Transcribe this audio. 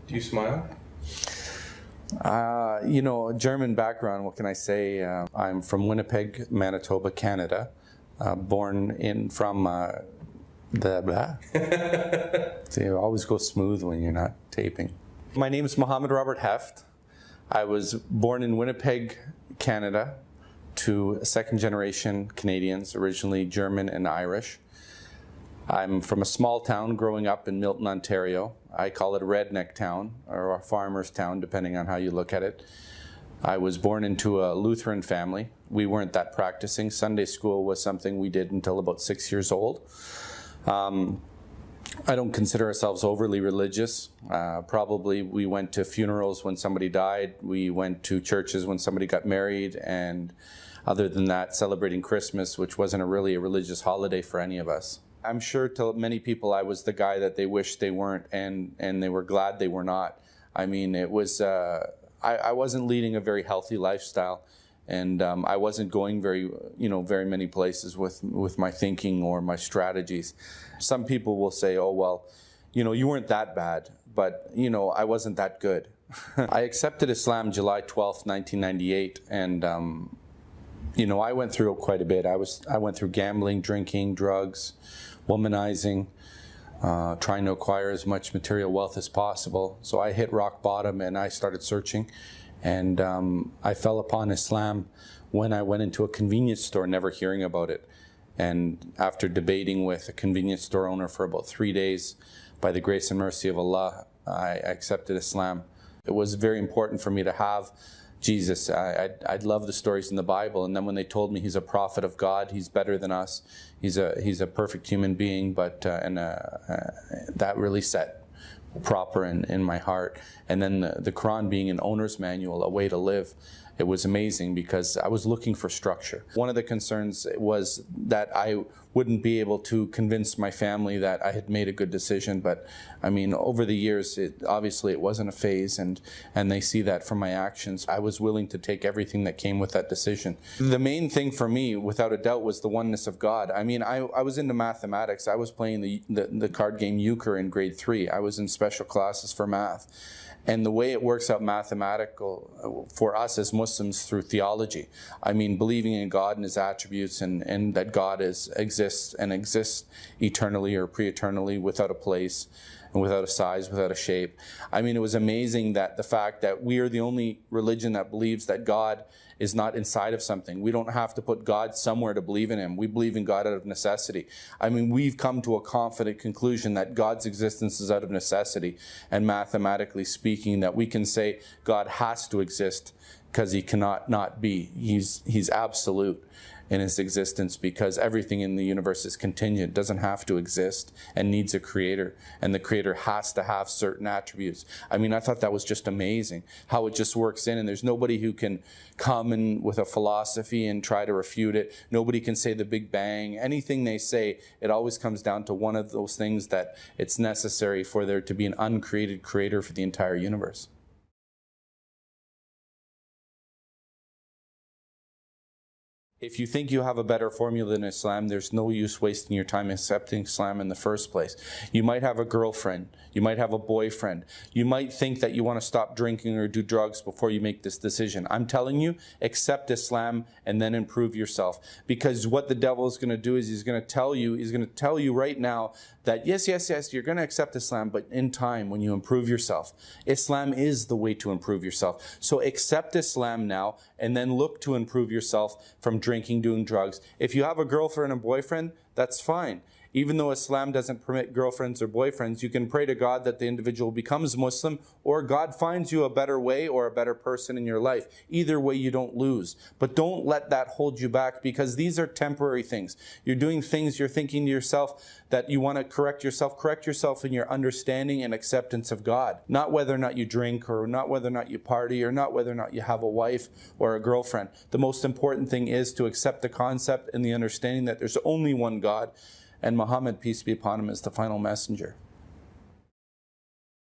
Do you smile? You know, German background, what can I say? I'm from Winnipeg, Manitoba, Canada. Born from the blah. So you always go smooth when you're not taping. My name is Mohammed Robert Heft. I was born in Winnipeg, Canada, to second-generation Canadians, originally German and Irish. I'm from a small town growing up in Milton, Ontario. I call it a redneck town, or a farmer's town, depending on how you look at it. I was born into a Lutheran family. We weren't that practicing. Sunday school was something we did until about 6 years old. I don't consider ourselves overly religious. Probably we went to funerals when somebody died. We went to churches when somebody got married. And other than that, celebrating Christmas, which wasn't really a religious holiday for any of us. I'm sure to many people I was the guy that they wished they weren't, and they were glad they were not. I mean, it was, I wasn't leading a very healthy lifestyle, and I wasn't going very many places with my thinking or my strategies. Some people will say, oh, well, you weren't that bad, but, I wasn't that good. I accepted Islam July 12th, 1998, and, I went through quite a bit. I went through gambling, drinking, drugs, womanizing, trying to acquire as much material wealth as possible. So I hit rock bottom and I started searching, and I fell upon Islam when I went into a convenience store, never hearing about it. And after debating with a convenience store owner for about 3 days, by the grace and mercy of Allah, I accepted Islam. It was very important for me to have Jesus. I'd love the stories in the Bible, and then when they told me he's a prophet of God, he's better than us, he's a perfect human being, but that really set proper in my heart. And then the Quran being an owner's manual, a way to live, it was amazing because I was looking for structure. One of the concerns was that I wouldn't be able to convince my family that I had made a good decision, but I mean, over the years, obviously it wasn't a phase, and they see that from my actions. I was willing to take everything that came with that decision. The main thing for me, without a doubt, was the oneness of God. I mean, I was into mathematics. I was playing the card game euchre in grade 3. I was in special classes for math. And the way it works out mathematical for us as Muslims through theology, I mean, believing in God and his attributes, and that God exists eternally or pre-eternally, without a place and without a size, without a shape. I mean, it was amazing that the fact that we are the only religion that believes that God is not inside of something. We don't have to put God somewhere to believe in him. We believe in God out of necessity. I mean, we've come to a confident conclusion that God's existence is out of necessity, and mathematically speaking, that we can say God has to exist because he cannot not be. He's absolute in his existence, because everything in the universe is contingent, doesn't have to exist, and needs a creator, and the creator has to have certain attributes. I mean, I thought that was just amazing how it just works in, and there's nobody who can come in with a philosophy and try to refute it. Nobody can say the Big Bang. Anything they say, it always comes down to one of those things, that it's necessary for there to be an uncreated creator for the entire universe. If you think you have a better formula than Islam, there's no use wasting your time accepting Islam in the first place. You might have a girlfriend. You might have a boyfriend. You might think that you want to stop drinking or do drugs before you make this decision. I'm telling you, accept Islam and then improve yourself. Because what the devil is going to do is he's going to tell you right now that yes, you're going to accept Islam, but in time, when you improve yourself, Islam is the way to improve yourself. So accept Islam now, and then look to improve yourself from drinking, doing drugs. If you have a girlfriend and boyfriend, that's fine. Even though Islam doesn't permit girlfriends or boyfriends, you can pray to God that the individual becomes Muslim, or God finds you a better way or a better person in your life. Either way, you don't lose. But don't let that hold you back, because these are temporary things. You're doing things, you're thinking to yourself that you want to correct yourself in your understanding and acceptance of God. Not whether or not you drink, or not whether or not you party, or not whether or not you have a wife or a girlfriend. The most important thing is to accept the concept and the understanding that there's only one God, and Muhammad, peace be upon him, is the final messenger.